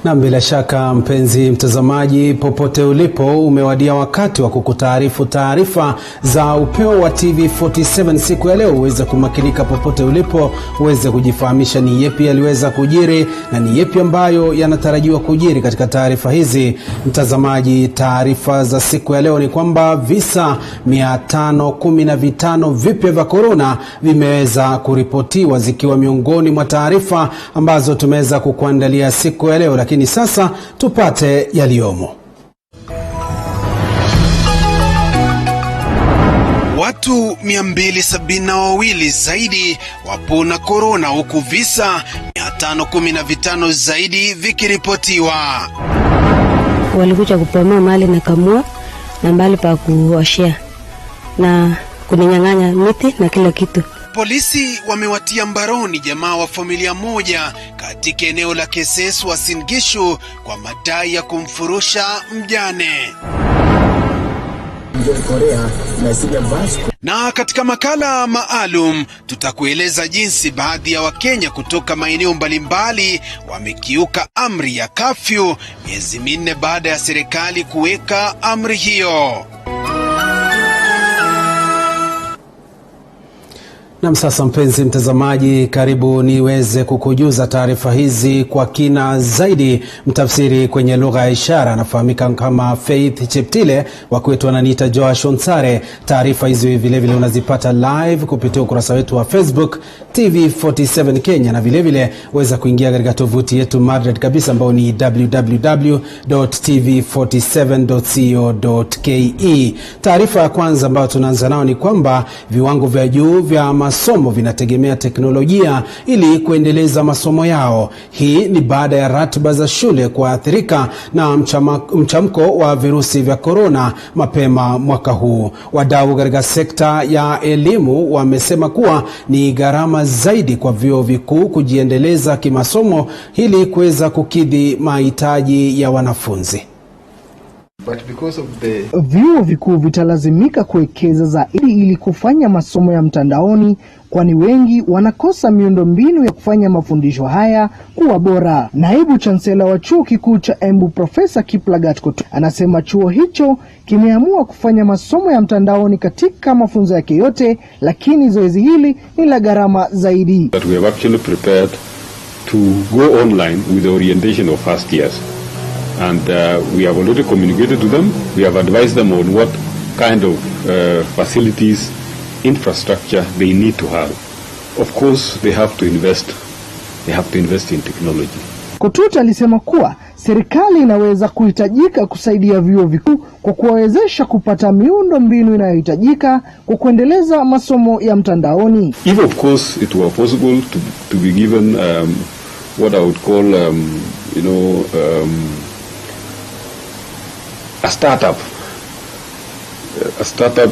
Na bila shaka mpenzi mtazamaji, popote ulipo, umewadia wakati wa kukutaarifu taarifa za upeo wa TV47 siku ya leo. Uweze kumakinika popote ulipo, uweze kujifahamisha ni yepi yaliweza kujiri na ni yepi ambayo yanatarajiwa kujiri katika taarifa hizi. Mtazamaji, taarifa za siku ya leo ni kwamba visa 515 vipya vya corona vimeweza kuripotiwa, zikiwa miongoni mwa taarifa ambazo tumeweza kukuandalia siku ya leo. Lakini sasa tupate yaliyomo. Watu 272 zaidi wapona corona, huku visa 515 zaidi vikiripotiwa. Walikuja kupima mali na kamua na mbali pa kuoshea na kuninyang'anya miti na kila kitu. Polisi wamewatia mbaroni jamaa wa familia moja katika eneo la Keses wa Singishu kwa madai ya kumfurusha mjane. Na katika makala maalum tutakueleza jinsi baadhi ya Wakenya kutoka maeneo mbalimbali wamekiuka amri ya kafyu miezi 4 baada ya serikali kuweka amri hiyo. Na sasa mpenzi mtazamaji, karibu niweze kukujuza taarifa hizi kwa kina zaidi. Mtafsiri kwenye lugha ya ishara anafahamika kama Faith Cheptile, wakwetu wananiita Joash Onsare. Taarifa hizi vile vile unazipata live kupitia ukurasa wetu wa Facebook TV47 Kenya, na vile vile weza kuingia katika tovuti yetu madred kabisa ambao ni www.tv47.co.ke. Taarifa ya kwanza ambayo tunaanza nao ni kwamba viwango vya juu vya masomo vinategemea teknolojia ili kuendeleza masomo yao. Hii ni baada ya ratiba za shule kuathirika na mchamko wa virusi vya corona mapema mwaka huu. Wadau katika sekta ya elimu wamesema kuwa ni gharama zaidi kwa vyuo vikuu kujiendeleza kimasomo ili kuweza kukidhi mahitaji ya wanafunzi. Vyuo vikuu vitalazimika kuwekeza zaidi ili kufanya masomo ya mtandaoni, kwani wengi wanakosa miundombinu ya kufanya mafundisho haya kuwa bora. Naibu chansela wa chuo kikuu cha Embu Profesa Kiplagat Kotu anasema chuo hicho kimeamua kufanya masomo ya mtandaoni katika mafunzo yake yote, lakini zoezi hili ni la gharama zaidi. That we have actually prepared to go online with the orientation of first years. And we have already communicated to them. We have advised them on what kind of facilities, infrastructure they need to have. Of course, they have to invest. They have to invest in technology. Kotuta alisema kuwa serikali inaweza kuhitajika kusaidia vyuo vikuu kwa kuwawezesha kupata miundo mbinu inayohitajika kwa kuendeleza masomo ya mtandaoni. If of course it were possible to be given what I would call a startup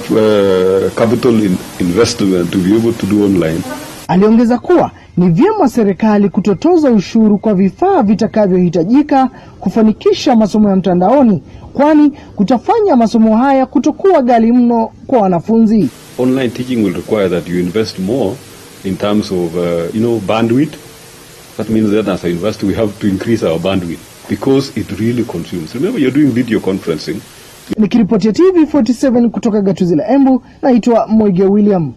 capital investment to be able to do online. Aliongeza kuwa ni vyema serikali kutotoza ushuru kwa vifaa vitakavyohitajika kufanikisha masomo ya mtandaoni, kwani kutafanya masomo haya kutokuwa ghali mno kwa wanafunzi. Online teaching will require that you invest more in terms of bandwidth. That means that as a university we have to increase our bandwidth, because it really consumes. Remember, you're doing video conferencing. Nikiripotia TV47 kutoka gatuzi la Embu, naitwa Moige William.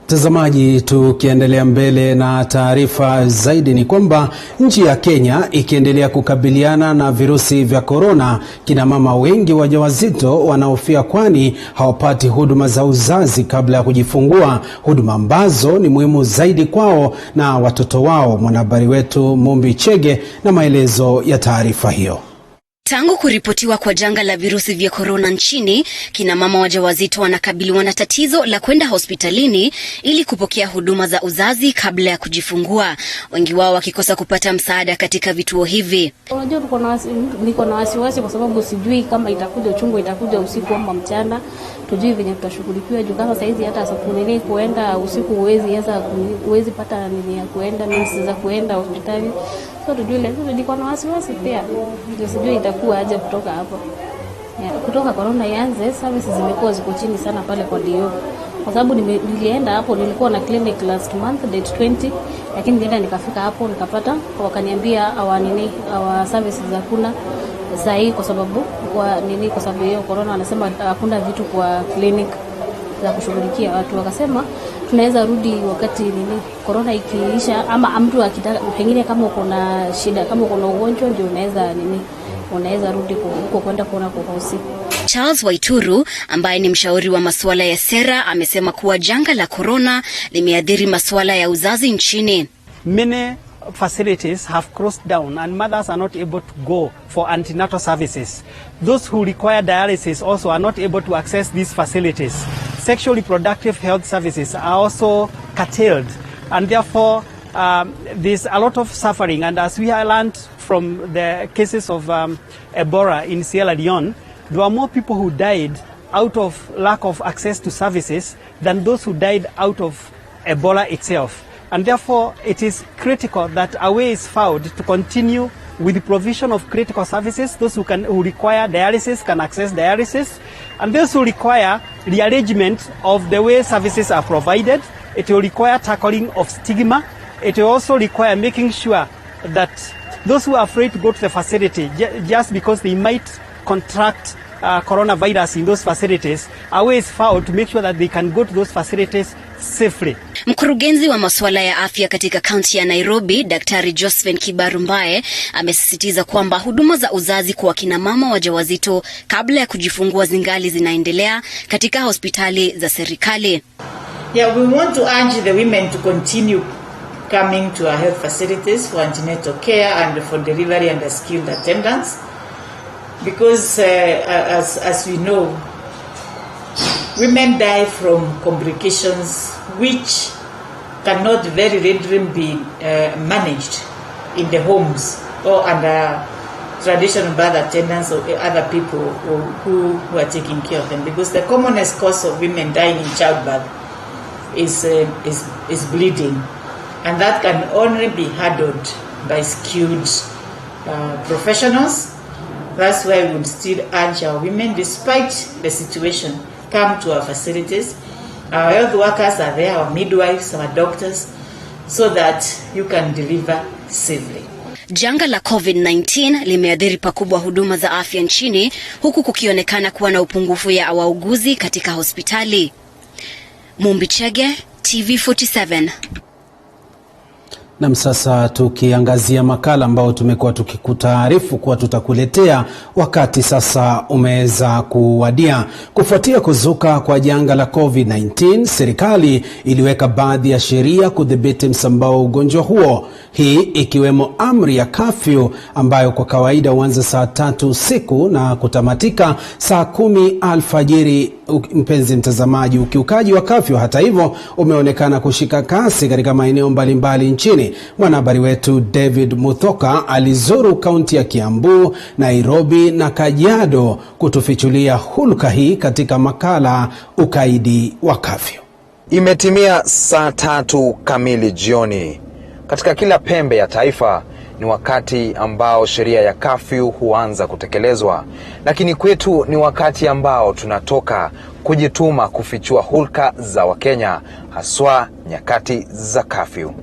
Mtazamaji, tukiendelea mbele na taarifa zaidi ni kwamba nchi ya Kenya ikiendelea kukabiliana na virusi vya corona, kina mama wengi wajawazito wanahofia, kwani hawapati huduma za uzazi kabla ya kujifungua, huduma ambazo ni muhimu zaidi kwao na watoto wao. Mwanahabari wetu Mumbi Chege na maelezo ya taarifa hiyo. Tangu kuripotiwa kwa janga la virusi vya corona nchini, kina mama wajawazito wanakabiliwa na tatizo la kwenda hospitalini ili kupokea huduma za uzazi kabla ya kujifungua, wengi wao wakikosa kupata msaada katika vituo hivi. Unajua niko na wasiwasi kwa sababu sijui kama itakuja uchungu, itakuja usiku ama mchana, tujui venye tutashughulikiwa juu kama saizi hata sapunini kuenda usiku huwezi pata nini ya kuenda, means za kuenda hospitali. So tujui niko na wasiwasi pia. Sijui itakuwa aje kutoka hapo. Kutoka corona ianze, services zimekuwa ziko chini sana pale kwa DO. kwa sababu nilienda hapo, nilikuwa na clinic last month date 20, lakini nilienda nikafika hapo nikapata, wakaniambia our services hakuna sahi kwa sababu kwa sababu hiyo corona, wanasema hakuna vitu kwa clinic za kushughulikia watu. Wakasema tunaweza rudi wakati corona ikiisha, ama mtu akitaka pengine kama uko na shida, kama uko na ugonjwa ndio unaweza rudi huko kwenda kuona kwa hospitali. Charles Waituru ambaye ni mshauri wa masuala ya sera amesema kuwa janga la corona limeathiri masuala ya uzazi nchini. Many facilities have closed down and mothers are not able to go for antenatal services. Those who require dialysis also are not able to access these facilities. Sexually reproductive health services are also curtailed, and therefore there's a lot of suffering. And as we have learned from the cases of Ebola in Sierra Leone, there are more people who died out of lack of access to services than those who died out of Ebola itself. And therefore, it is critical that a way is found to continue with the provision of critical services. Those who require dialysis can access dialysis, and those who require rearrangement of the way services are provided. It will require tackling of stigma. It will also require making sure that those who are afraid to go to the facility just because they might contract coronavirus in those facilities, a way is found to make sure that they can go to those facilities safely. Mkurugenzi wa masuala ya afya katika kaunti ya Nairobi, Daktari Josephine Kibaru Mbae, amesisitiza kwamba huduma za uzazi kwa kina mama wajawazito kabla ya kujifungua zingali zinaendelea katika hospitali za serikali. Yeah, we want to urge the women to continue coming to our health facilities for antenatal care and for delivery and skilled attendance, because as we know, women die from complications which cannot very readily be managed in the homes or under traditional birth attendants or other people who are taking care of them, because the commonest cause of women dying in childbirth is bleeding, and that can only be handled by skilled professionals. That's why we would still urge our women, despite the situation, come to our facilities. Our health workers are there, our midwives, our doctors, so that you can deliver safely. Janga la COVID-19 limeathiri pakubwa huduma za afya nchini, huku kukionekana kuwa na upungufu ya wauguzi katika hospitali. Mumbichege, TV47. Na sasa tukiangazia makala ambao tumekuwa tukikutaarifu kuwa tutakuletea, wakati sasa umeweza kuwadia. Kufuatia kuzuka kwa janga la COVID-19, serikali iliweka baadhi ya sheria kudhibiti msambao wa ugonjwa huo. Hii ikiwemo amri ya kafyu ambayo kwa kawaida huanza saa 3 usiku na kutamatika saa 10 alfajiri. Mpenzi mtazamaji, ukiukaji wa kafyu hata hivyo umeonekana kushika kasi katika maeneo mbalimbali nchini. Mwanahabari wetu David Muthoka alizuru kaunti ya Kiambu, Nairobi na Kajiado kutufichulia hulka hii katika makala Ukaidi wa Kafyu. Imetimia saa 3 kamili jioni. Katika kila pembe ya taifa ni wakati ambao sheria ya kafyu huanza kutekelezwa, lakini kwetu ni wakati ambao tunatoka kujituma kufichua hulka za Wakenya, haswa nyakati za kafyu.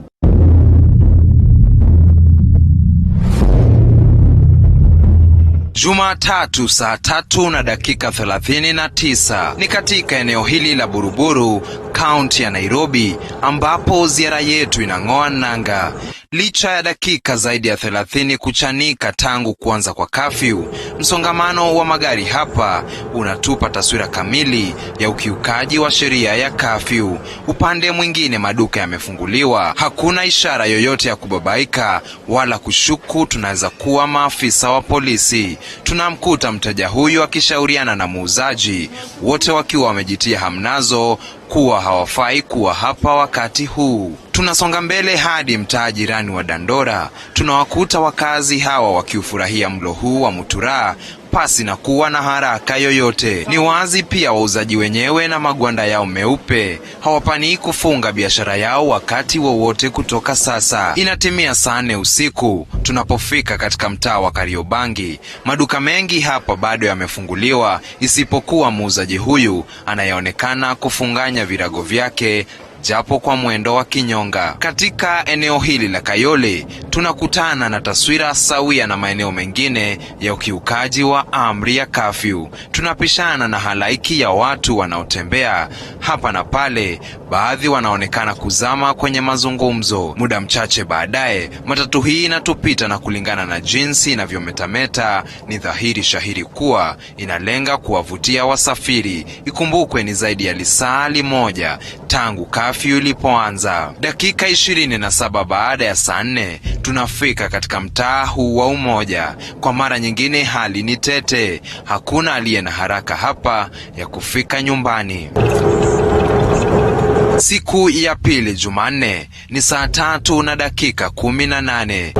Jumatatu saa 3:39 ni katika eneo hili la Buruburu, kaunti ya Nairobi, ambapo ziara yetu inang'oa nanga. Licha ya dakika zaidi ya 30 kuchanika tangu kuanza kwa kafyu, msongamano wa magari hapa unatupa taswira kamili ya ukiukaji wa sheria ya kafyu. Upande mwingine maduka yamefunguliwa, hakuna ishara yoyote ya kubabaika wala kushuku tunaweza kuwa maafisa wa polisi. Tunamkuta mteja huyu akishauriana na muuzaji, wote wakiwa wamejitia hamnazo kuwa hawafai kuwa hapa wakati huu. Tunasonga mbele hadi mtaa jirani wa Dandora. Tunawakuta wakazi hawa wakiufurahia mlo huu wa mutura pasi na kuwa na haraka yoyote. Ni wazi pia wauzaji wenyewe na magwanda yao meupe hawapanii kufunga biashara yao wakati wowote kutoka sasa. Inatimia saa 4 usiku tunapofika katika mtaa wa Kariobangi. Maduka mengi hapa bado yamefunguliwa isipokuwa muuzaji huyu anayeonekana kufunganya virago vyake japo kwa mwendo wa kinyonga. Katika eneo hili la Kayole tunakutana na taswira sawia na maeneo mengine ya ukiukaji wa amri ya kafyu. Tunapishana na halaiki ya watu wanaotembea hapa na pale, baadhi wanaonekana kuzama kwenye mazungumzo. Muda mchache baadaye matatu hii inatupita, na kulingana na jinsi inavyometameta ni dhahiri shahiri kuwa inalenga kuwavutia wasafiri. Ikumbukwe ni zaidi ya lisali moja tangu kafyu ilipoanza. Dakika 27 baada ya saa 4 tunafika katika mtaa huu wa Umoja. Kwa mara nyingine hali ni tete. Hakuna aliye na haraka hapa ya kufika nyumbani. Siku ya pili, Jumanne, ni saa 3 na dakika 18.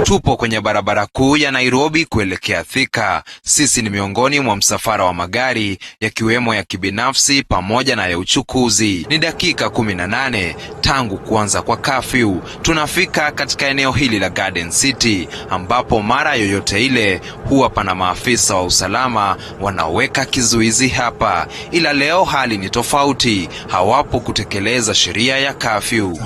Tupo kwenye barabara kuu ya Nairobi kuelekea Thika. Sisi ni miongoni mwa msafara wa magari yakiwemo ya kibinafsi pamoja na ya uchukuzi. Ni dakika 18 tangu kuanza kwa kafyu. Tunafika katika eneo hili la Garden City ambapo mara yoyote ile huwa pana maafisa wa usalama wanaoweka kizuizi hapa. Ila leo hali ni tofauti. Hawapo kutekeleza sheria ya kafyu.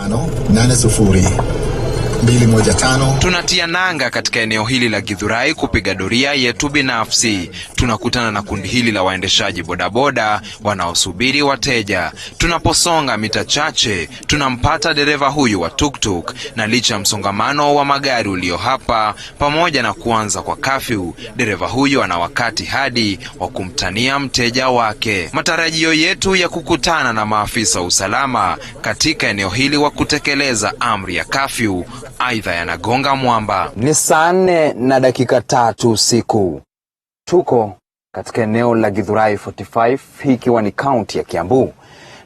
215. Tunatia nanga katika eneo hili la Githurai kupiga doria yetu binafsi. Tunakutana na kundi hili la waendeshaji bodaboda wanaosubiri wateja. Tunaposonga mita chache tunampata dereva huyu wa tuktuk, na licha msongamano wa magari ulio hapa pamoja na kuanza kwa kafyu, dereva huyu ana wakati hadi wa kumtania mteja wake. Matarajio yetu ya kukutana na maafisa wa usalama katika eneo hili wa kutekeleza amri ya kafyu aidha yanagonga mwamba. Ni saa 4 na dakika 3 usiku. Tuko katika eneo la Githurai 45, hii ikiwa ni kaunti ya Kiambu.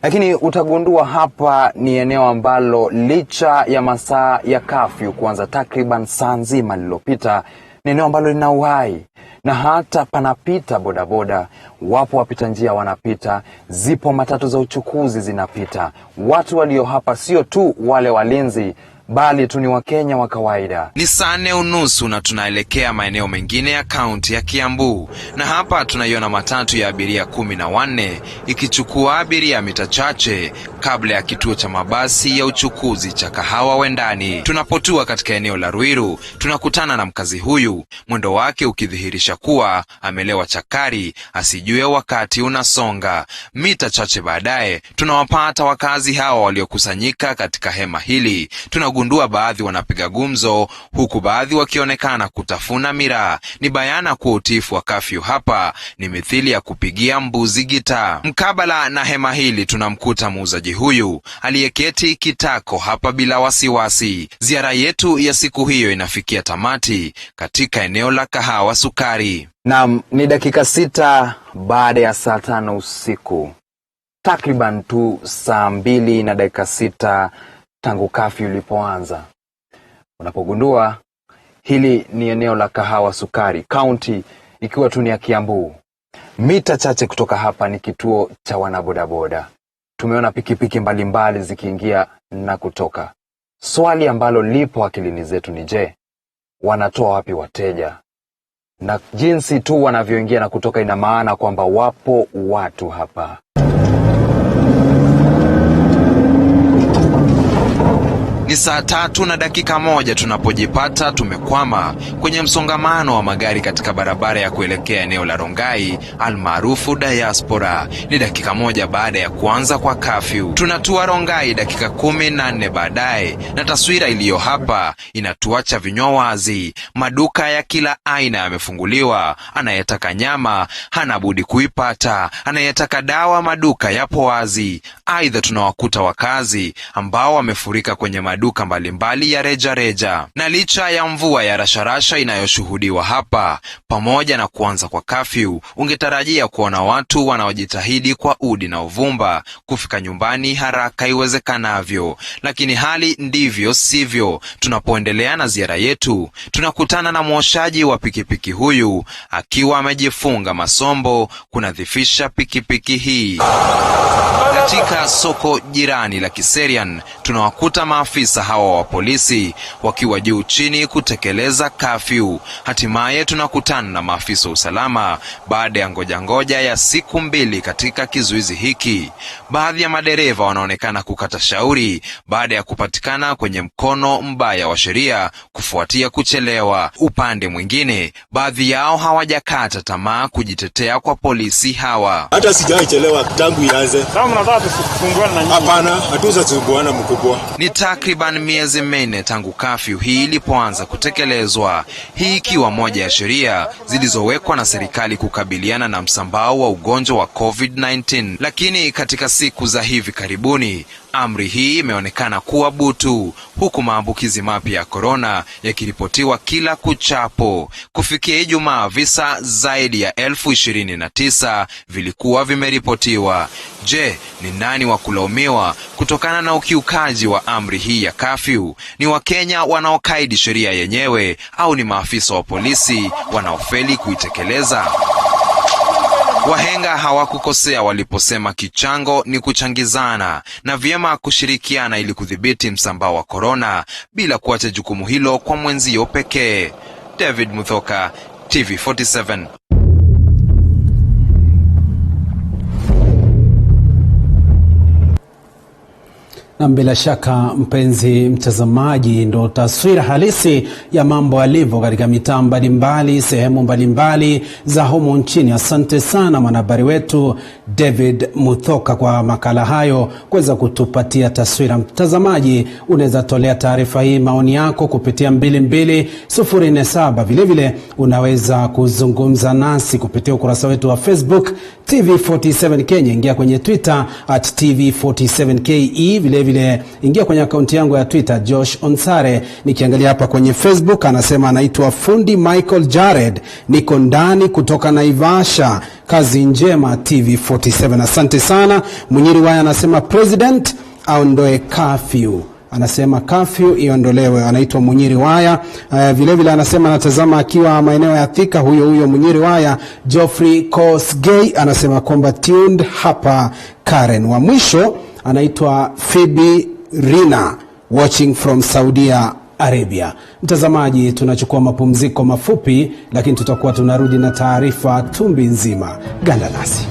Lakini utagundua hapa ni eneo ambalo licha ya masaa ya kafyu kuanza takriban saa nzima lililopita, ni eneo ambalo lina uhai. Na hata panapita bodaboda, wapo wapita njia wanapita, zipo matatu za uchukuzi zinapita. Watu walio hapa sio tu wale walinzi, bali tu ni Wakenya wa kawaida. Ni saa 4:30 na tunaelekea maeneo mengine ya kaunti ya Kiambu. Na hapa tunaiona matatu ya abiria 14 ikichukua abiria mita chache kabla ya kituo cha mabasi ya uchukuzi cha Kahawa Wendani. Tunapotua katika eneo la Ruiru, tunakutana na mkazi huyu, mwendo wake ukidhihirisha kuwa amelewa chakari asijue wakati unasonga. Mita chache baadaye tunawapata wakazi hawa waliokusanyika katika hema hili. Tunagundua baadhi wanapiga gumzo, huku baadhi wakionekana kutafuna miraa. Ni bayana kuwa utifu wa kafyu hapa ni mithili ya kupigia mbuzi gitaa. Mkabala na hema hili tunamkuta muuzaji huyu aliyeketi kitako hapa bila wasiwasi. Ziara yetu ya siku hiyo inafikia tamati katika eneo la Kahawa Sukari. Naam, ni dakika 6 baada ya saa 5 usiku. Takriban tu saa 2 na dakika 6 tangu kafyu ilipoanza. Unapogundua hili ni eneo la Kahawa Sukari, kaunti ikiwa tu ni ya Kiambu. Mita chache kutoka hapa ni kituo cha wanabodaboda. Tumeona pikipiki mbalimbali zikiingia na kutoka. Swali ambalo lipo akilini zetu ni je, wanatoa wapi wateja? Na jinsi tu wanavyoingia na kutoka ina maana kwamba wapo watu hapa. Ni saa 3 na dakika 1 tunapojipata tumekwama kwenye msongamano wa magari katika barabara ya kuelekea eneo la Rongai almaarufu Diaspora. Ni dakika 1 baada ya kuanza kwa kafyu. Tunatua Rongai dakika 14 baadaye, na taswira iliyo hapa inatuacha vinywa wazi. Maduka ya kila aina yamefunguliwa. Anayetaka nyama hana budi kuipata, anayetaka dawa maduka yapo wazi. Aidha tunawakuta wakazi ambao wamefurika kwenye maduka maduka mbalimbali ya reja. Na licha ya mvua ya rasharasha inayoshuhudiwa hapa, pamoja na kuanza kwa kafyu, ungetarajia kuona watu wanaojitahidi kwa udi na uvumba kufika nyumbani haraka iwezekanavyo. Lakini hali ndivyo sivyo. Tunapoendelea na ziara yetu, tunakutana na mwoshaji wa pikipiki huyu akiwa amejifunga masombo kunadhifisha pikipiki hii. Katika soko jirani la Kiserian, tunawakuta maafisa hawa wa polisi wakiwa juu chini kutekeleza kafyu. Hatimaye tunakutana na maafisa usalama baada ya ngoja ya siku 2 katika kizuizi hiki. Baadhi ya madereva wanaonekana kukata shauri baada ya kupatikana kwenye mkono mbaya wa sheria kufuatia kuchelewa. Upande mwingine, baadhi yao hawajakata tamaa kujitetea kwa polisi hawa. Hata sijachelewa tangu ianze. Hapana, hatutasumbuana mkubwa. Ni takriban miezi 4 tangu kafyu hii ilipoanza kutekelezwa, hii ikiwa moja ya sheria zilizowekwa na serikali kukabiliana na msambao wa ugonjwa wa COVID-19. Lakini katika siku za hivi karibuni, amri hii imeonekana kuwa butu, huku maambukizi mapya ya korona yakiripotiwa kila kuchapo. Kufikia Ijumaa, visa zaidi ya 29,000 vilikuwa vimeripotiwa. Je, ni nani wa kulaumiwa kutokana na ukiukaji wa amri hii ya kafyu? Ni Wakenya wanaokaidi sheria yenyewe au ni maafisa wa polisi wanaofeli kuitekeleza? Wahenga hawakukosea waliposema kichango ni kuchangizana, na vyema kushirikiana ili kudhibiti msambao wa korona bila kuacha jukumu hilo kwa mwenzio pekee. David Muthoka, TV47. Na bila shaka mpenzi mtazamaji, ndo taswira halisi ya mambo yalivyo katika mitaa mbalimbali, sehemu mbalimbali za humu nchini. Asante sana mwanahabari wetu David Muthoka kwa makala hayo kuweza kutupatia taswira. Mtazamaji, unaweza tolea taarifa hii maoni yako kupitia 22047. Vile vile unaweza kuzungumza nasi kupitia ukurasa wetu wa Facebook TV47 Kenya. Ingia kwenye Twitter @TV47KE. Vile ingia kwenye akaunti yangu ya Twitter Josh Onsare. Nikiangalia hapa kwenye Facebook, anasema anaitwa Fundi Michael Jared, niko ndani kutoka Naivasha. Kazi njema TV47. Asante sana. Munyiri Waya anasema President aondoe curfew. Anasema curfew iondolewe. Anaitwa Munyiri Waya. Vile vile anasema anatazama akiwa maeneo ya Thika, huyo Munyiri Waya. Geoffrey Kosgei anasema kwamba tuned hapa Karen. Wa mwisho anaitwa Phoebe Rina, watching from Saudi Arabia. Mtazamaji, tunachukua mapumziko mafupi, lakini tutakuwa tunarudi na taarifa tumbi nzima. Ganda nasi.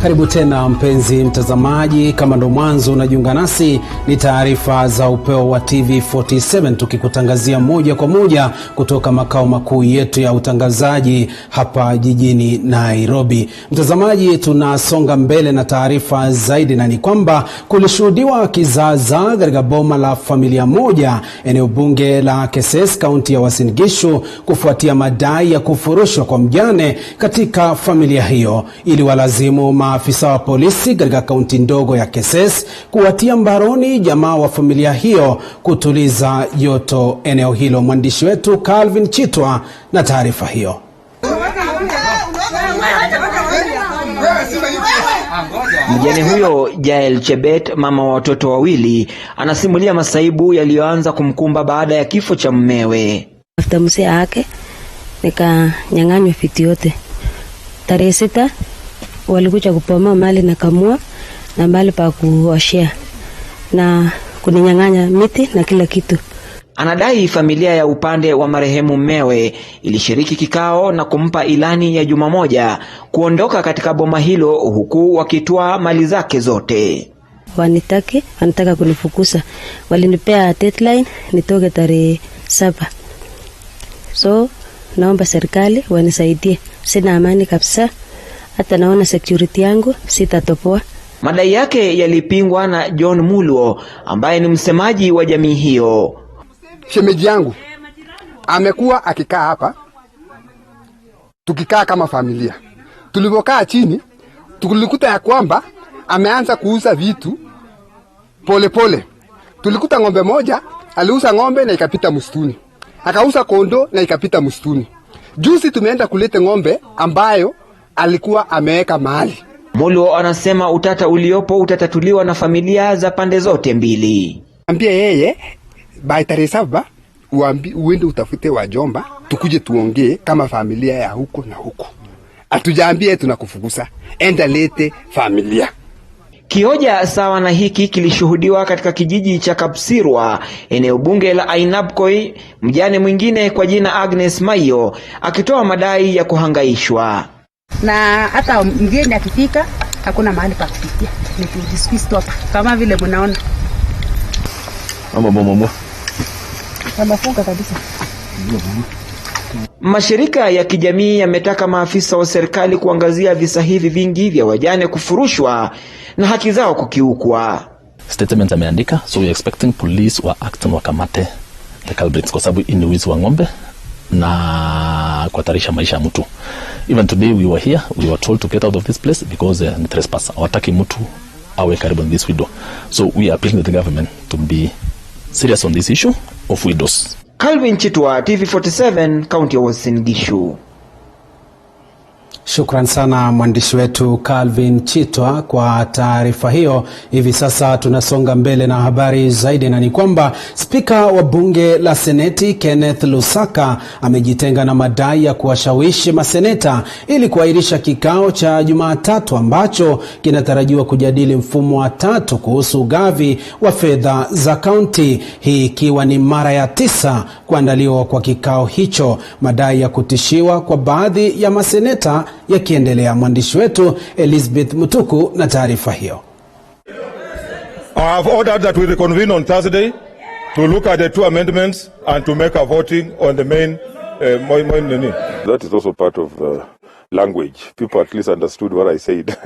Karibu tena mpenzi mtazamaji, kama ndo mwanzo unajiunga nasi, ni taarifa za Upeo wa TV47 tukikutangazia moja kwa moja kutoka makao makuu yetu ya utangazaji hapa jijini Nairobi. Mtazamaji, tunasonga mbele na taarifa zaidi, na ni kwamba kulishuhudiwa kizaazaa katika boma la familia moja eneo bunge la Keses, kaunti ya Uasin Gishu, kufuatia madai ya kufurushwa kwa mjane katika familia hiyo. Ili walazimu maafisa wa polisi katika kaunti ndogo ya Keses kuwatia mbaroni jamaa wa familia hiyo kutuliza joto eneo hilo. Mwandishi wetu Calvin Chitwa na taarifa hiyo. Mjane huyo Jael Chebet, mama wa watoto wawili, anasimulia masaibu yaliyoanza kumkumba baada ya kifo cha mumewe. After mzee yake nikanyang'anywa vitu yote. Tarehe 6 walikuja kupoma mali na kamua na mbali pa kuoshea na kuninyang'anya miti na kila kitu. Anadai familia ya upande wa marehemu mumewe ilishiriki kikao na kumpa ilani ya juma moja kuondoka katika boma hilo, huku wakitoa mali zake zote. Wanataka kunifukuza. Walinipea deadline nitoke tarehe 7. So naomba serikali wanisaidie. Sina amani kabisa. Hata naona security yangu sitatopoa. Madai yake yalipingwa na John Muluo ambaye ni msemaji wa jamii hiyo. Shemeji yangu amekuwa akikaa hapa, tukikaa kama familia. Tulipokaa chini tulikuta ya kwamba ameanza kuuza vitu pole pole. Tulikuta ng'ombe moja, aliuza ng'ombe na ikapita msituni. Akauza kondo na ikapita msituni. Juzi tumeenda kuleta ng'ombe ambayo alikuwa ameweka mahali. Muluo anasema utata uliopo utatatuliwa na familia za pande zote mbili. Ambia yeye by tarehe 7 uende utafute wajomba, tukuje tuongee kama familia ya huko na huko. Atujaambie tunakufukuza, enda lete familia. Kioja sawa na hiki kilishuhudiwa katika kijiji cha Kapsirwa, eneo bunge la Ainabkoi, mjane mwingine kwa jina Agnes Mayo akitoa madai ya kuhangaishwa. Na hata mgeni akifika hakuna mahali pa kufikia. Ni kudiscuss hapa kama vile mnaona. Mama. Mafunga kabisa. Mashirika ya kijamii yametaka maafisa wa serikali kuangazia visa hivi vingi vya wajane kufurushwa na haki zao kukiukwa. Statement ameandika, so we are expecting police wa action wakamate the culprits kwa sababu ni wizi wa ng'ombe na kuhatarisha maisha ya mtu. Even today we were here, we were told to get out of this place because ni trespass. Hawataki mtu awe karibu na this widow. So we are appealing to the government to be serious on this issue of widows. Calvin Chitwa, TV47, kaunti ya Uasin Gishu. Shukran sana mwandishi wetu Calvin Chitwa kwa taarifa hiyo. Hivi sasa tunasonga mbele na habari zaidi, na ni kwamba spika wa bunge la seneti Kenneth Lusaka amejitenga na madai ya kuwashawishi maseneta ili kuahirisha kikao cha Jumatatu ambacho kinatarajiwa kujadili mfumo wa 3 kuhusu ugavi wa fedha za kaunti, hii ikiwa ni mara ya 9 kuandaliwa kwa kikao hicho. Madai ya kutishiwa kwa baadhi ya maseneta yakiendelea. Mwandishi wetu Elizabeth Mutuku na taarifa hiyo. I have ordered that we reconvene on Thursday to look at the 2 amendments and to make a voting on the main That is also part of language. People at least understood what I said.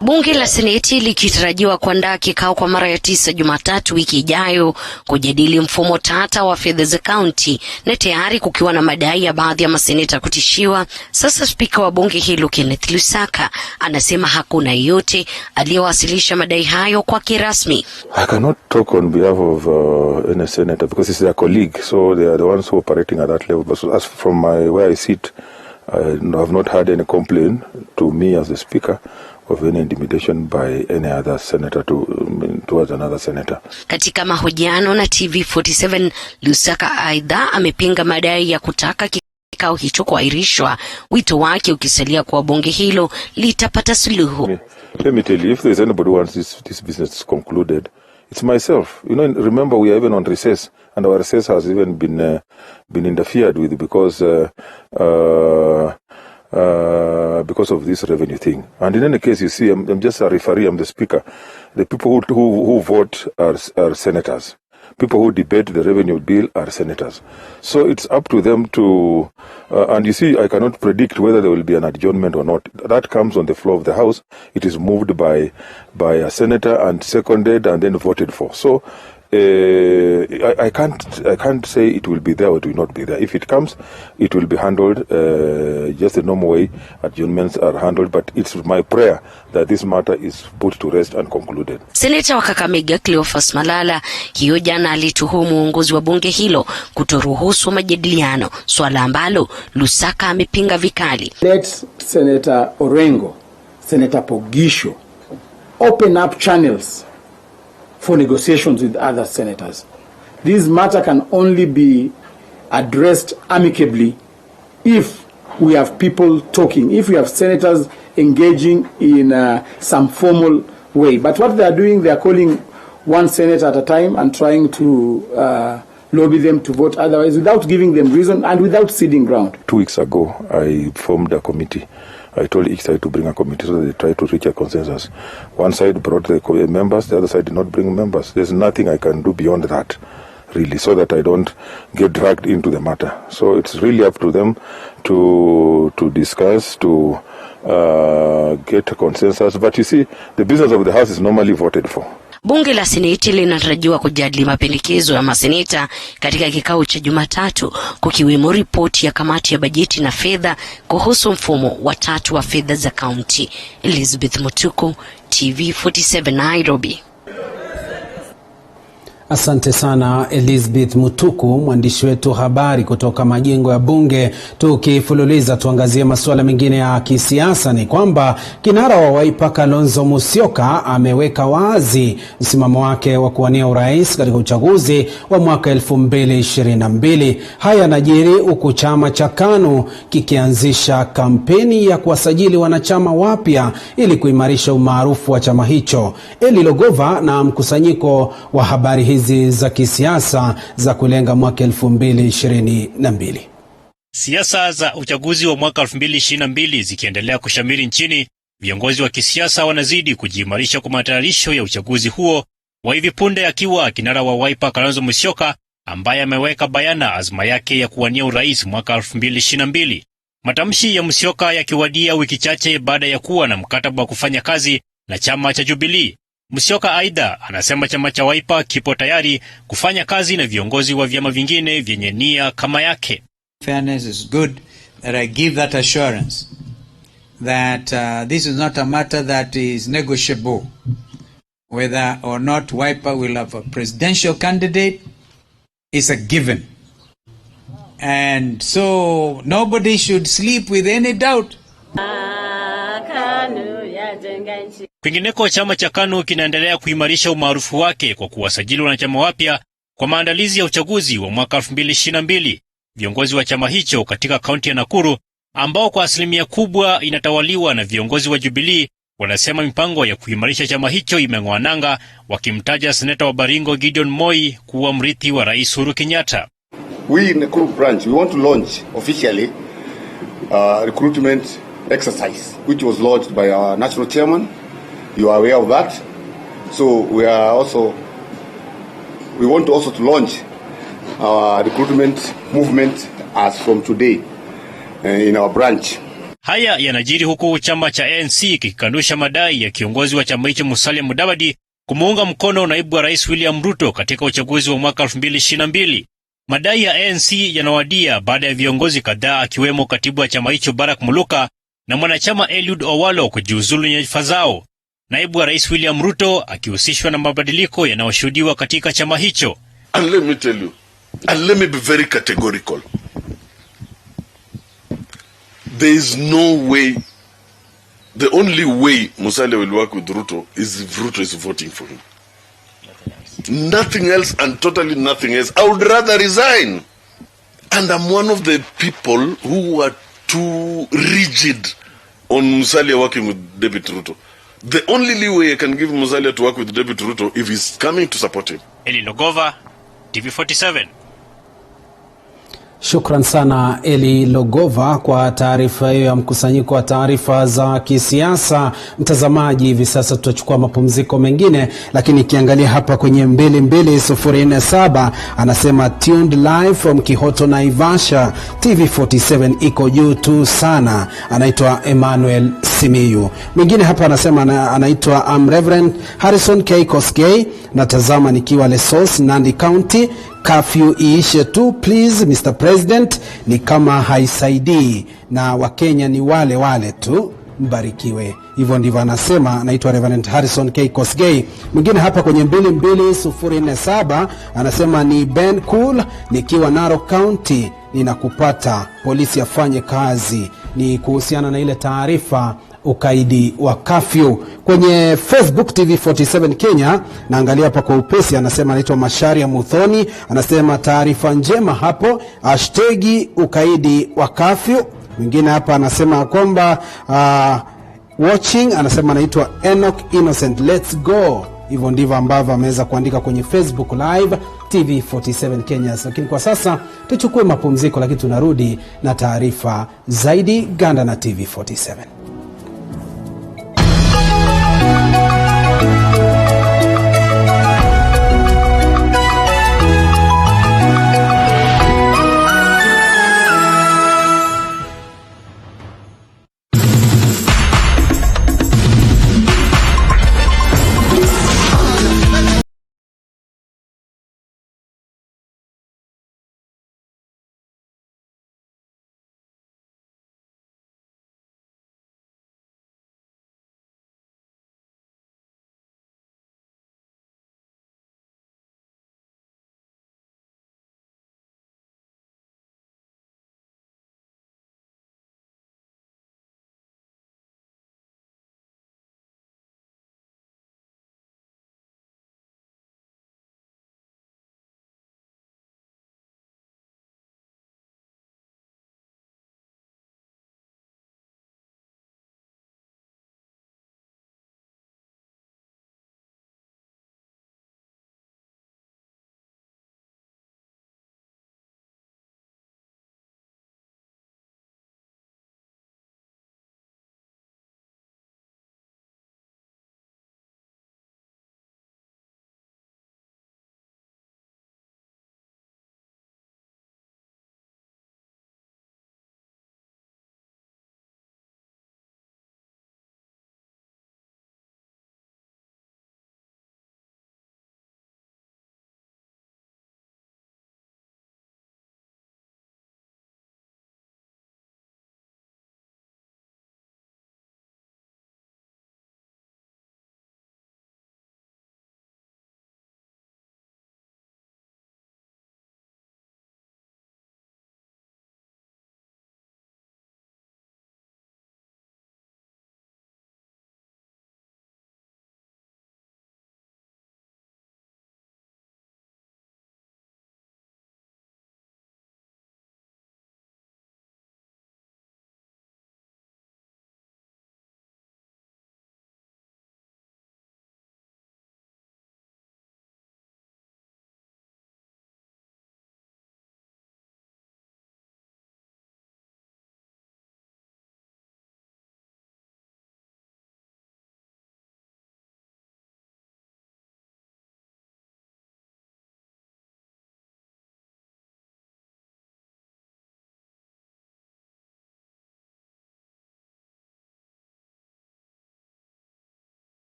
Bunge la Seneti likitarajiwa kuandaa kikao kwa mara ya 9 Jumatatu wiki ijayo kujadili mfumo tata wa fedha za kaunti, na tayari kukiwa na madai ya baadhi ya maseneta kutishiwa. Sasa spika wa bunge hilo Kenneth Lusaka anasema hakuna yeyote aliyewasilisha madai hayo kwa kirasmi. I cannot talk on behalf of any senator because it's their colleague, so they are the ones who are operating at that level. But as from where I sit, I have not had any complaint to me as the speaker of any intimidation by any other senator towards another senator. Katika mahojiano na TV47, Lusaka aidha amepinga madai ya kutaka kikao hicho kuahirishwa, wito wake ukisalia kwa bunge hilo litapata suluhu. Let me tell you, if there's anybody who wants this business concluded, it's myself. You know, remember we are even on recess, and our recess has even been interfered with because because of this revenue thing. And in any case, you see, I'm just a referee, I'm the speaker. The people who vote are senators. People who debate the revenue bill are senators. So it's up to them to, and you see, I cannot predict whether there will be an adjournment or not. That comes on the floor of the House. It is moved by a senator and seconded and then voted for. So I can't say it will be there or it will not be there. If it comes, it will be handled just the normal way adjournments are handled. But it's my prayer that this matter is put to rest and concluded. Seneta wa Kakamega Cleophas Malala hiyo jana alituhumu uongozi wa bunge hilo kutoruhusu majadiliano, swala ambalo Lusaka amepinga vikali. Let Senator Orengo, Senator Pogisho open up channels for negotiations with other senators. This matter can only be addressed amicably if we have people talking, if we have senators engaging in some formal way. But what they are doing, they are calling one senator at a time and trying to lobby them to vote otherwise without giving them reason and without ceding ground. 2 weeks ago, I formed a committee. I told each side to bring a committee so that they try to reach a consensus. One side brought the members, the other side did not bring members. There's nothing I can do beyond that, really, so that I don't get dragged into the matter. So it's really up to them to discuss, to get a consensus. But you see, the business of the House is normally voted for. Bunge la Seneti linatarajiwa kujadili mapendekezo ya maseneta katika kikao cha Jumatatu, kukiwemo ripoti ya kamati ya bajeti na fedha kuhusu mfumo wa tatu wa fedha za kaunti. Elizabeth Mutuku, TV47 Nairobi. Asante sana Elizabeth Mutuku, mwandishi wetu habari kutoka majengo ya bunge. Tukifululiza tuangazie masuala mengine ya kisiasa, ni kwamba kinara wa Wiper Kalonzo Musyoka ameweka wazi msimamo wake wa kuwania urais katika uchaguzi wa mwaka 2022. Haya yanajiri huku chama cha KANU kikianzisha kampeni ya kuwasajili wanachama wapya ili kuimarisha umaarufu wa chama hicho. Eli Logova na mkusanyiko wa habari hizi za kisiasa za kulenga mwaka 2022. Siasa za uchaguzi wa mwaka 2022 zikiendelea kushamiri nchini, viongozi wa kisiasa wanazidi kujiimarisha kwa matayarisho ya uchaguzi huo, wa hivi punde akiwa kinara wa Wiper Kalonzo Musyoka ambaye ameweka bayana azma yake ya kuwania urais mwaka 2022. Matamshi ya Musyoka yakiwadia wiki chache baada ya kuwa na mkataba wa kufanya kazi na chama cha Jubilee. Musyoka aidha anasema chama cha Wiper kipo tayari kufanya kazi na viongozi wa vyama vingine vyenye nia kama yake. Fairness is good that I give that assurance that this is not a matter that is negotiable. Whether or not Wiper will have a presidential candidate is a given. And so nobody should sleep with any doubt. Kwingineko, chama cha KANU kinaendelea kuimarisha umaarufu wake kwa kuwasajili wanachama wapya kwa maandalizi ya uchaguzi wa mwaka 2022. Viongozi wa chama hicho katika kaunti ya Nakuru, ambao kwa asilimia kubwa inatawaliwa na viongozi wa Jubilee, wanasema mipango ya kuimarisha chama hicho imeng'oa nanga, wakimtaja seneta wa Baringo Gideon Moi kuwa mrithi wa Rais Uhuru Kenyatta. We in Nakuru branch, we want to launch officially recruitment exercise, which was launched by our national chairman. You are aware of that. So we want also to launch our recruitment movement as from today in our branch. Haya yanajiri huku chama cha ANC kikikanusha madai ya kiongozi wa chama hicho Musalia Mudavadi kumuunga mkono naibu wa Rais William Ruto katika uchaguzi wa mwaka 2022. Madai ya ANC yanawadia baada ya viongozi kadhaa akiwemo katibu wa chama hicho Barack Muluka na mwanachama Eliud Owalo kujiuzulu nyadhifa zao. Naibu wa Rais William Ruto akihusishwa na mabadiliko yanayoshuhudiwa katika chama hicho. And let me tell you, and let me be very categorical. There is no way, the only way Musalia will work with Ruto is if Ruto is voting for him. Nothing else and totally nothing else. I would rather resign. And I'm one of the people who are too rigid on Musalia working with David Ruto. The only leeway I can give Musalia to work with David Ruto if he's coming to support him. Eli Logova, TV47. Shukran sana Eli Logova kwa taarifa hiyo ya mkusanyiko wa taarifa za kisiasa. Mtazamaji, hivi sasa tutachukua mapumziko mengine, lakini kiangalia hapa kwenye 22047 anasema tuned live from Kihoto Naivasha, TV47 iko juu tu sana. Anaitwa Emmanuel Simiyu. Mwingine hapa anasema anaitwa Reverend Harrison K. Koskei, natazama nikiwa Lesos, Nandi County. Curfew iishe tu please Mr. President, ni kama haisaidii na Wakenya ni wale wale tu, mbarikiwe. Hivyo ndivyo anasema, anaitwa Reverend Harrison K. Kosgei. Mwingine hapa kwenye 22047 anasema ni Ben Cool, nikiwa Narok County, ninakupata, polisi afanye kazi. Ni kuhusiana na ile taarifa ukaidi wa kafyu. Kwenye Facebook TV47 Kenya, naangalia hapa kwa upesi, anasema anaitwa Masharia Muthoni, anasema taarifa njema hapo, hashtagi ukaidi wa kafyu. Mwingine hapa anasema kwamba watching, anasema anaitwa Enoch Innocent, let's go. Hivyo ndivyo ambavyo ameweza kuandika kwenye Facebook Live TV47 Kenya. Lakini kwa sasa tuchukue mapumziko, lakini tunarudi na taarifa zaidi. Ganda na TV47.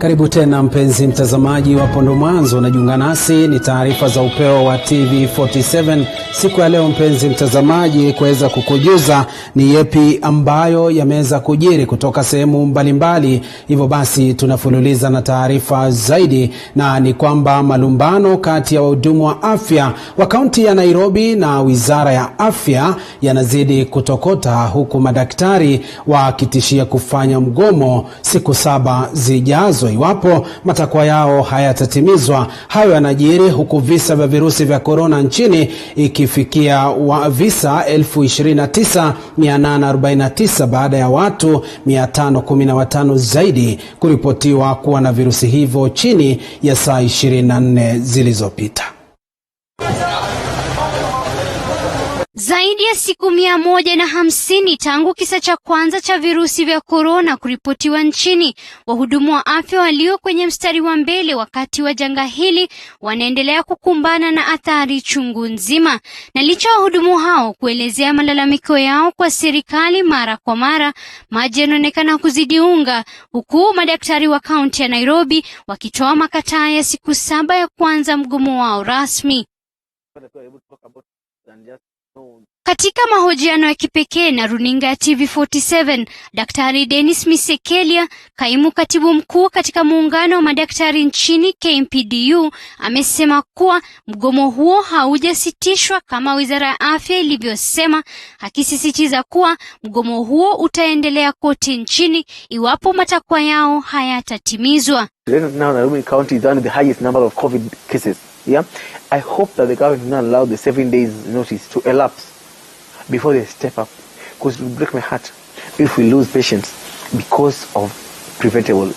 Karibu tena mpenzi mtazamaji, wapo ndo mwanzo unajiunga nasi, ni taarifa za upeo wa TV47 siku ya leo mpenzi mtazamaji, kuweza kukujuza ni yepi ambayo yameweza kujiri kutoka sehemu mbalimbali. Hivyo basi tunafululiza na taarifa zaidi, na ni kwamba malumbano kati ya wahudumu wa afya wa kaunti ya Nairobi na wizara ya afya yanazidi kutokota, huku madaktari wakitishia kufanya mgomo siku 7 zijazo iwapo matakwa yao hayatatimizwa. Hayo yanajiri huku visa vya virusi vya korona nchini ikifikia visa 29,849 baada ya watu 515 zaidi kuripotiwa kuwa na virusi hivyo chini ya saa 24 zilizopita. Zaidi ya siku 150 tangu kisa cha kwanza cha virusi vya korona kuripotiwa nchini, wahudumu wa afya walio kwenye mstari wa mbele wakati wa janga hili wanaendelea kukumbana na athari chungu nzima. Na licha wahudumu hao kuelezea malalamiko yao kwa serikali mara kwa mara, maji yanaonekana kuzidi unga, huku madaktari wa kaunti ya Nairobi wakitoa makataa ya siku 7 ya kwanza mgomo wao rasmi. Katika mahojiano ya kipekee na runinga ya TV47, Daktari Dennis Misekelia, kaimu katibu mkuu katika muungano wa madaktari nchini KMPDU, amesema kuwa mgomo huo haujasitishwa kama wizara ya afya ilivyosema, akisisitiza kuwa mgomo huo utaendelea kote nchini iwapo matakwa yao hayatatimizwa. Now Nairobi County is one of the highest number of COVID cases. Yeah, I hope that the government will not allow the 7 days notice to elapse before they step up, because it will break my heart if we lose patients because of preventable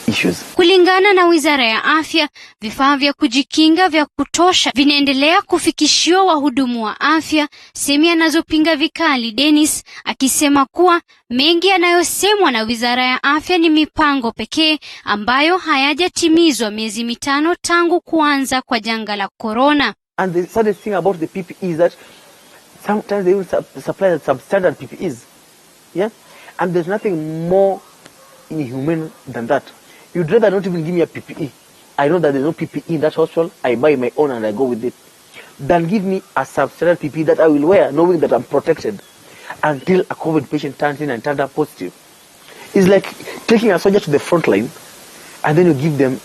issues. Kulingana na wizara ya afya, vifaa vya kujikinga vya kutosha vinaendelea kufikishiwa wahudumu wa afya, semi anazopinga vikali Dennis, akisema kuwa mengi yanayosemwa na wizara ya afya ni mipango pekee ambayo hayajatimizwa miezi 5 tangu kuanza kwa janga la corona. And the saddest thing about the PPE is that sometimes they will supply substandard PPEs. Yeah? And there's nothing more inhumane than that. You'd rather not even give me a PPE. I know that there's no PPE in that hospital. I buy my own and I go with it. Than give me a substandard PPE that I will wear knowing that I'm protected until a COVID patient turns in and turns up positive. It's like taking a soldier to the front line and then you give them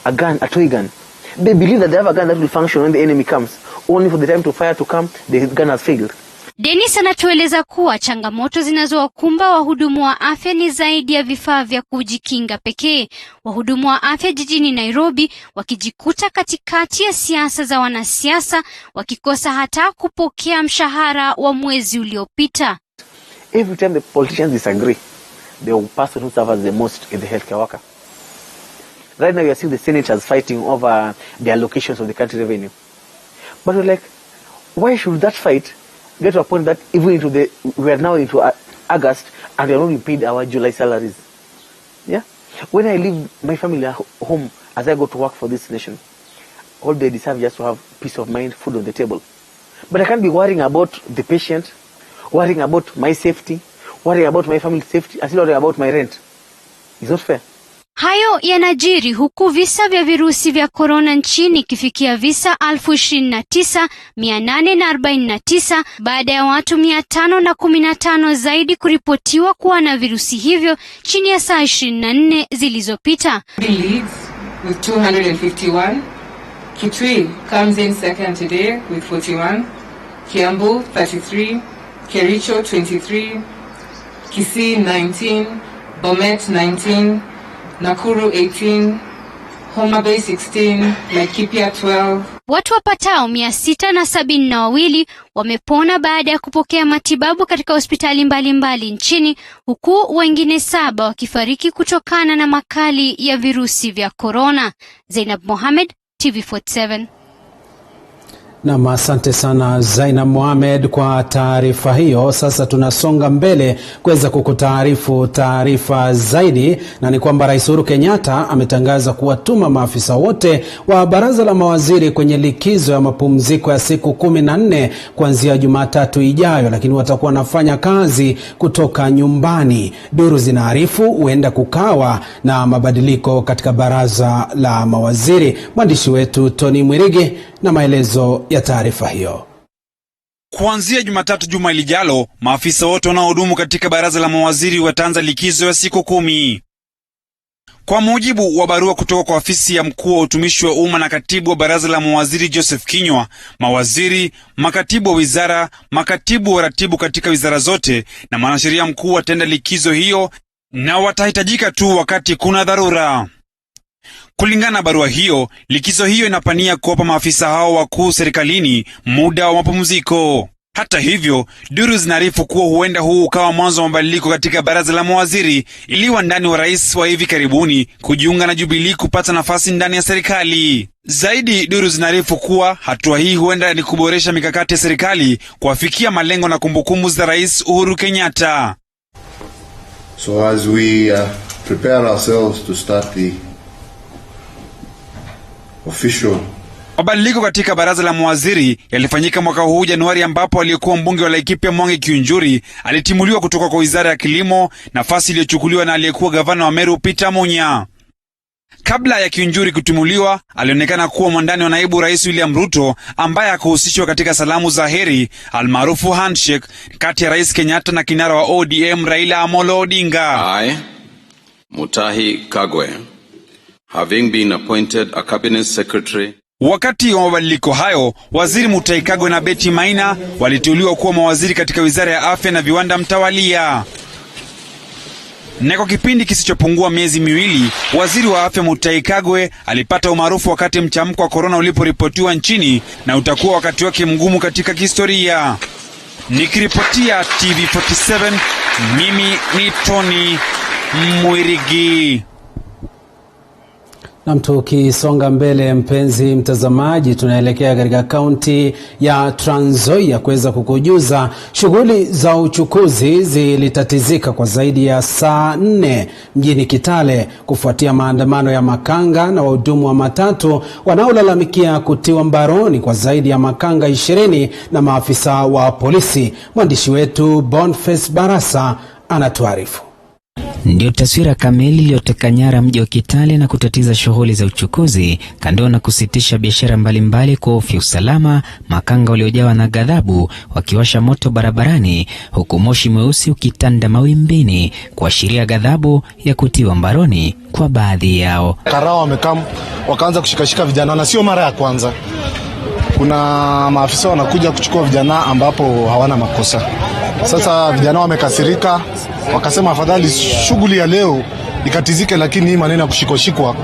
a gun, a toy gun. They believe that they have a gun that will function when the enemy comes. Only for the time to fire to come, the gun has failed. Dennis anatueleza kuwa changamoto zinazowakumba wahudumu wa afya ni zaidi ya vifaa vya kujikinga pekee. Wahudumu wa afya jijini Nairobi wakijikuta katikati ya siasa za wanasiasa, wakikosa hata kupokea mshahara wa mwezi uliopita. Every time the politicians disagree, the person who suffers the most is the healthcare worker. Right now we are seeing the senators fighting over the allocations of the country revenue. But we're like, why should that fight get to a point that even we are now into August and we are not being paid our July salaries? Yeah? When I leave my family home as I go to work for this nation, all they deserve just to have peace of mind, food on the table. But I can't be worrying about the patient, worrying about my safety, worrying about my family's safety, and still worrying about my rent. It's not fair. Hayo yanajiri huku visa vya virusi vya korona nchini kifikia visa 29,849 baada ya watu 515 zaidi kuripotiwa kuwa na virusi hivyo chini ya saa 24 zilizopita. Leads with 251. Kitui comes in second today with 41. Kiambu 33. Kericho 23. Kisii 19. Bomet 19. Nakuru 18, Homa Bay 16, Laikipia 12. Watu wapatao 672 wamepona baada ya kupokea matibabu katika hospitali mbalimbali nchini, huku wengine 7 wakifariki kutokana na makali ya virusi vya korona. Zainab Mohamed, TV47. Na asante sana Zaina Mohamed kwa taarifa hiyo. Sasa tunasonga mbele kuweza kukutaarifu taarifa zaidi, na ni kwamba Rais Uhuru Kenyatta ametangaza kuwatuma maafisa wote wa baraza la mawaziri kwenye likizo ya mapumziko ya siku 14 kuanzia Jumatatu ijayo, lakini watakuwa wanafanya kazi kutoka nyumbani. Duru zinaarifu huenda kukawa na mabadiliko katika baraza la mawaziri. Mwandishi wetu Tony Mwirigi na maelezo ya taarifa hiyo. Kuanzia Jumatatu juma lijalo, maafisa wote wanaohudumu katika baraza la mawaziri wataanza likizo ya siku 10. Kwa mujibu wa barua kutoka kwa afisi ya mkuu wa utumishi wa umma na katibu wa baraza la mawaziri Joseph Kinywa, mawaziri, makatibu wa wizara, makatibu wa ratibu katika wizara zote na mwanasheria mkuu wataenda likizo hiyo na watahitajika tu wakati kuna dharura. Kulingana na barua hiyo, likizo hiyo inapania kuwapa maafisa hao wakuu serikalini muda wa mapumziko. Hata hivyo, duru zinaarifu kuwa huenda huu ukawa mwanzo wa mabadiliko katika baraza la mawaziri, ili wandani wa rais wa hivi karibuni kujiunga na Jubilee kupata nafasi ndani ya serikali. Zaidi, duru zinaarifu kuwa hatua hii huenda ni kuboresha mikakati ya serikali kuafikia malengo na kumbukumbu za Rais Uhuru Kenyatta. So as we prepare ourselves to start the official. Mabadiliko katika baraza la mawaziri yalifanyika mwaka huu Januari, ambapo aliyekuwa mbunge wa Laikipia Mwangi Kiunjuri alitimuliwa kutoka kwa wizara ya kilimo, nafasi iliyochukuliwa na aliyekuwa gavana wa Meru Peter Munya. Kabla ya Kiunjuri kutimuliwa, alionekana kuwa mwandani wa naibu rais William Ruto, ambaye hakuhusishwa katika salamu za heri almaarufu handshake kati ya Rais Kenyatta na kinara wa ODM Raila Amolo Odinga. I, Mutahi Kagwe, having been appointed a cabinet secretary. Wakati wa mabadiliko hayo, waziri Mutahi Kagwe na Betty Maina waliteuliwa kuwa mawaziri katika wizara ya afya na viwanda mtawalia. Na kwa kipindi kisichopungua miezi miwili, waziri wa afya Mutahi Kagwe alipata umaarufu wakati mchamko wa corona uliporipotiwa nchini, na utakuwa wakati wake mgumu katika historia. Nikiripotia TV47, mimi ni Tony Mwirigi. Na tukisonga mbele, mpenzi mtazamaji, tunaelekea katika kaunti ya Trans Nzoia kuweza kukujuza shughuli za uchukuzi zilitatizika kwa zaidi ya saa 4 mjini Kitale kufuatia maandamano ya makanga na wahudumu wa matatu wanaolalamikia kutiwa mbaroni kwa zaidi ya makanga 20 na maafisa wa polisi. Mwandishi wetu Boniface Barasa anatuarifu. Ndio taswira kamili iliyoteka nyara mji wa Kitale na kutatiza shughuli za uchukuzi, kando na kusitisha biashara mbalimbali kwa hofu ya usalama. Makanga waliojawa na ghadhabu wakiwasha moto barabarani, huku moshi mweusi ukitanda mawimbini kuashiria ghadhabu ya kutiwa mbaroni kwa baadhi yao. Karao wamekam wakaanza kushikashika vijana, na sio mara ya kwanza. Kuna maafisa wanakuja kuchukua vijana ambapo hawana makosa. Sasa vijana wamekasirika, wakasema afadhali shughuli ya leo ikatizike, lakini hii maneno ya kushikoshikwa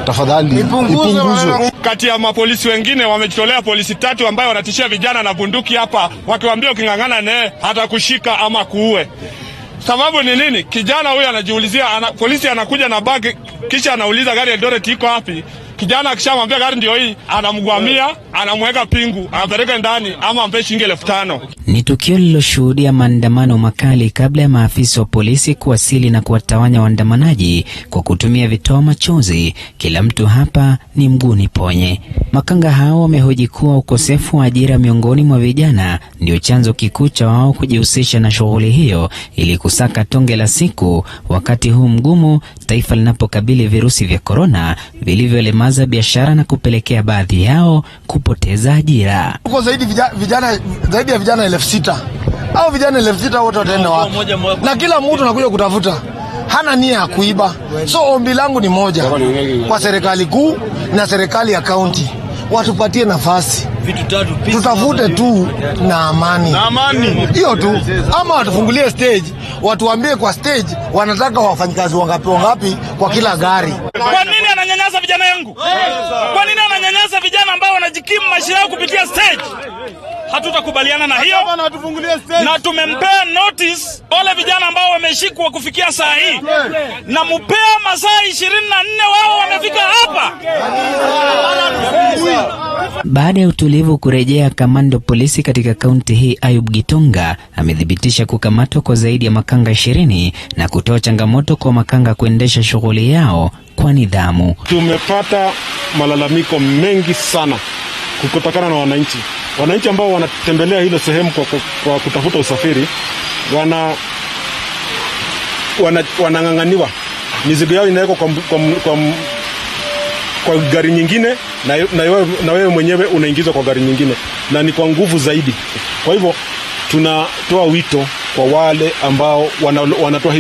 tafadhali ipunguzwe. Kati ya mapolisi wengine wamejitolea polisi 3 ambao wanatishia vijana na bunduki hapa, wakiwaambia ukingangana naye hata kushika ama kuue. Sababu ni nini? Kijana huyu anajiulizia, polisi anakuja na bag, kisha anauliza gari ya Eldoret iko wapi. Kijana akishamwambia gari ndio hii, anamgwamia, anamweka pingu, anapeleka ndani ama ampe shilingi 5,000. Ni tukio lililoshuhudia maandamano makali kabla ya maafisa wa polisi kuwasili na kuwatawanya waandamanaji kwa kutumia vitoa machozi. Kila mtu hapa ni mguni ponye. Makanga hao wamehoji kuwa ukosefu wa ajira miongoni mwa vijana ndio chanzo kikuu cha wao kujihusisha na shughuli hiyo ili kusaka tonge la siku, wakati huu mgumu taifa linapokabili virusi vya korona vilivyolemaza biashara na kupelekea baadhi yao kupoteza ajira. Uko zaidi ya vijana 6,000. Hao vijana 6,000 wote wataenda wapi? Na kila mtu anakuja kutafuta, hana nia ya kuiba. So ombi langu ni moja kwa serikali kuu na serikali ya kaunti, watupatie nafasi, tutafute tu na amani. Hiyo tu, ama watufungulie stage, watuambie kwa stage wanataka wafanyikazi wangapi kwa kila gari. Kwa nini ananyanyasa vijana yangu? Kwa nini ananyanyasa vijana ambao wanajikimu maisha yao kupitia stage? hatutakubaliana na hiyo, na tumempea notice wale vijana ambao wameshikwa kufikia saa hii, na mupea masaa 24 wao wamefika hapa. Baada ya utulivu kurejea, kamanda polisi katika kaunti hii Ayub Gitonga amethibitisha kukamatwa kwa zaidi ya makanga 20 na kutoa changamoto kwa makanga kuendesha shughuli yao kwa nidhamu. Tumepata malalamiko mengi sana kutokana na wananchi ambao wanatembelea hilo sehemu kwa kutafuta usafiri, wanang'ang'aniwa, mizigo yao inawekwa kwa gari nyingine, na wewe mwenyewe unaingizwa kwa gari nyingine, na ni kwa nguvu zaidi. Kwa hivyo tunatoa wito kwa wale ambao wanatoa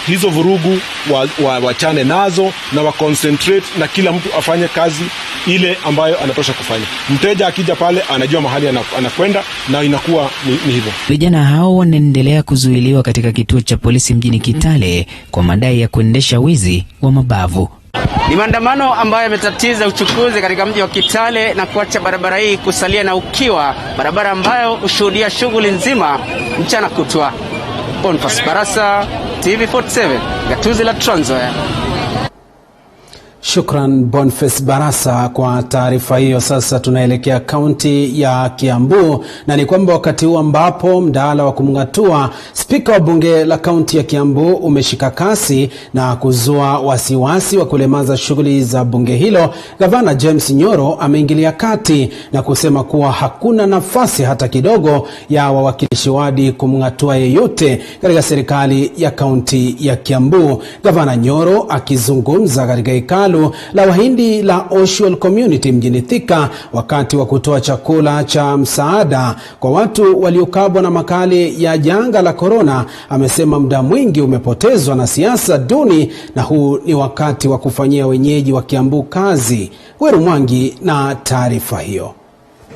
hizo vurugu wachane nazo na wa concentrate, na kila mtu afanye kazi ile ambayo anatosha kufanya. Mteja akija pale anajua mahali anakwenda, na inakuwa ni hivyo. Vijana hao wanaendelea kuzuiliwa katika kituo cha polisi mjini Kitale kwa madai ya kuendesha wizi wa mabavu. Ni maandamano ambayo yametatiza uchukuzi katika mji wa Kitale na kuacha barabara hii kusalia na ukiwa, barabara ambayo hushuhudia shughuli nzima mchana kutwa. Sasa, TV47, gatuzi la Trans Nzoia. Shukran Boniface Barasa kwa taarifa hiyo. Sasa tunaelekea kaunti ya Kiambu, na ni kwamba wakati huu ambapo mdahalo wa kumng'atua spika wa bunge la kaunti ya Kiambu umeshika kasi na kuzua wasiwasi wa kulemaza shughuli za bunge hilo, gavana James Nyoro ameingilia kati na kusema kuwa hakuna nafasi hata kidogo ya wawakilishi wadi kumng'atua yeyote katika serikali ya kaunti ya Kiambu. Gavana Nyoro akizungumza katika hekalu la Wahindi la Ocean Community mjini Thika wakati wa kutoa chakula cha msaada kwa watu waliokabwa na makali ya janga la korona, amesema muda mwingi umepotezwa na siasa duni na huu ni wakati wa kufanyia wenyeji wa Kiambu kazi. Weru Mwangi na taarifa hiyo.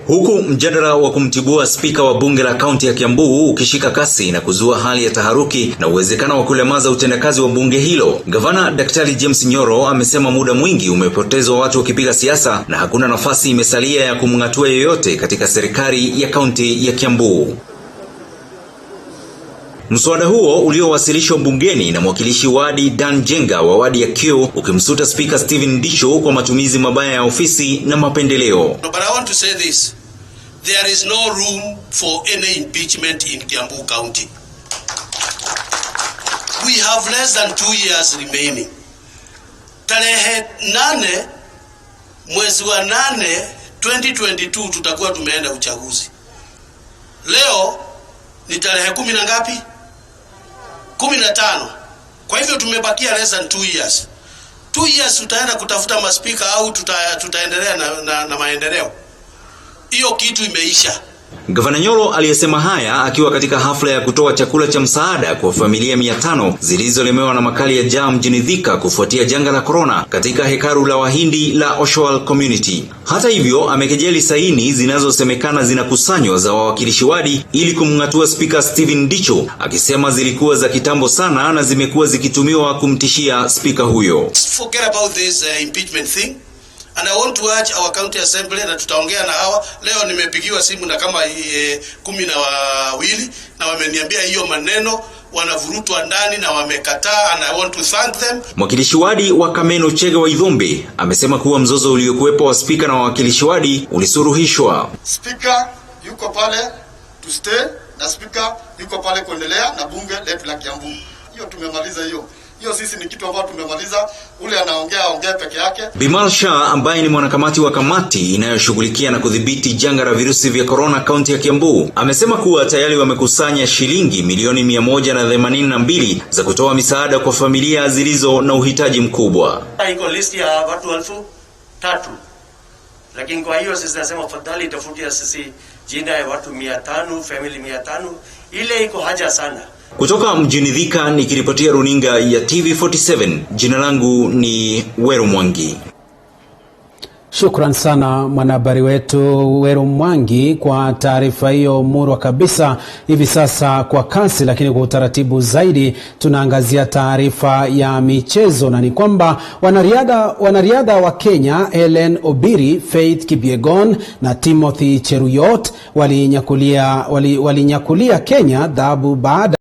Huku mjadala wa kumtibua spika wa bunge la kaunti ya Kiambu ukishika kasi na kuzua hali ya taharuki na uwezekano wa kulemaza utendakazi wa bunge hilo, gavana Daktari James Nyoro amesema muda mwingi umepotezwa watu wakipiga siasa na hakuna nafasi imesalia ya kumng'atua yeyote katika serikali ya kaunti ya Kiambu. Mswada huo uliowasilishwa bungeni na mwakilishi wadi Dan Jenga wa wadi ya Kio ukimsuta spika Stephen Ndisho kwa matumizi mabaya ya ofisi na mapendeleo. But I want to say this. There is no room for any impeachment in Kiambu County. We have less than 2 years remaining. Tarehe 8 mwezi wa 8 2022 tutakuwa tumeenda uchaguzi. Leo ni tarehe 10 na ngapi? 15. Kwa hivyo tumebakia less than 2 years. 2 years tutaenda kutafuta maspika au tutaendelea na maendeleo? Hiyo kitu imeisha. Gavana Nyoro aliyesema haya akiwa katika hafla ya kutoa chakula cha msaada kwa familia 500 zilizolemewa na makali ya njaa mjini Thika kufuatia janga la corona katika hekalu la Wahindi la Ocean Community. Hata hivyo amekejeli saini zinazosemekana zinakusanywa za wawakilishi wadi ili kumng'atua spika Stephen Ndisho, akisema zilikuwa za kitambo sana na zimekuwa zikitumiwa kumtishia spika huyo. Forget about this impeachment thing. And I want to urge our county assembly na tutaongea na hawa. Leo nimepigiwa simu na kama 12 na wameniambia hiyo maneno wanavurutwa ndani na wamekataa, and I want to thank them. Mwakilishi wadi wa Kameno Chege wa Idhombe amesema kuwa mzozo uliokuwepo wa spika na wawakilishi wadi ulisuruhishwa. Spika yuko pale to stay na spika yuko pale kuendelea na bunge letu la Kiambu. Hiyo tumemaliza hiyo. Hiyo sisi ni kitu ambacho tumemaliza. Ule anaongea peke yake. Bimal Shah ambaye ni mwanakamati wa kamati inayoshughulikia na kudhibiti janga la virusi vya corona kaunti ya Kiambu amesema kuwa tayari wamekusanya shilingi milioni 182 za kutoa misaada kwa familia zilizo na uhitaji mkubwa. Iko list ya watu 3,000. Lakini kwa hiyo sisi nasema fadhali tafutia sisi jina ya watu 500, family 500. Ile iko haja sana. Kutoka mjini Thika nikiripotia runinga ya TV47, jina langu ni Weru Mwangi. Shukran sana mwanahabari wetu Weru Mwangi kwa taarifa hiyo murwa kabisa. Hivi sasa kwa kasi lakini kwa utaratibu zaidi tunaangazia taarifa ya michezo, na ni kwamba wanariadha wa Kenya Hellen Obiri, Faith Kipyegon na Timothy Cheruyot walinyakulia Kenya dhahabu baada